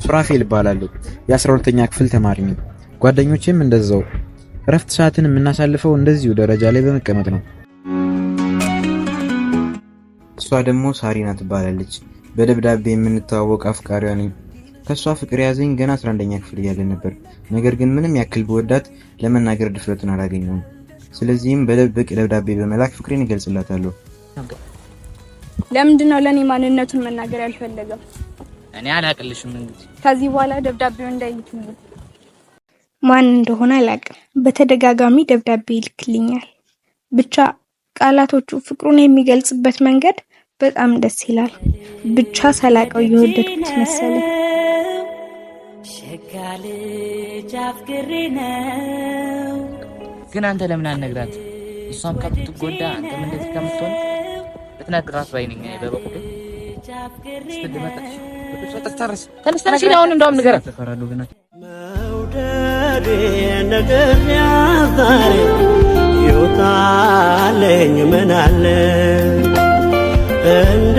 ሱራፌል እባላለሁ። የ12ኛ ክፍል ተማሪ ነኝ። ጓደኞቼም እንደዛው። እረፍት ሰዓትን የምናሳልፈው እንደዚሁ ደረጃ ላይ በመቀመጥ ነው። እሷ ደግሞ ሳሪና ትባላለች። በደብዳቤ የምንተዋወቅ አፍቃሪዋ ነኝ። ከሷ ፍቅር ያዘኝ ገና 11ኛ ክፍል እያለን ነበር። ነገር ግን ምንም ያክል በወዳት ለመናገር ድፍረቱን አላገኘሁም። ስለዚህም በደብቅ ደብዳቤ በመላክ ፍቅሬን እገልጽላታለሁ። ለምንድን ነው ለኔ ማንነቱን መናገር ያልፈለገው? እኔ አላቅልሽም። እንግዲህ ከዚህ በኋላ ደብዳቤው እንዳይልክልኝ። ማን እንደሆነ አላቅም። በተደጋጋሚ ደብዳቤ ይልክልኛል። ብቻ ቃላቶቹ ፍቅሩን የሚገልጽበት መንገድ በጣም ደስ ይላል። ብቻ ሳላቀው የወደድኩት መሰለኝ። ሸጋል ጃፍቅሬ ነው። ግን አንተ ለምን አልነግራት? እሷም ከምትጎዳ አንተም እንደዚህ ከምትሆን ብትነግራት ባይነኝ። በበኩሌ ተነስተሽ አሁን እንደውም ንገራት። መውደድ ነገር ያዛሬ ይወጣልኝ ምን አለ እንደ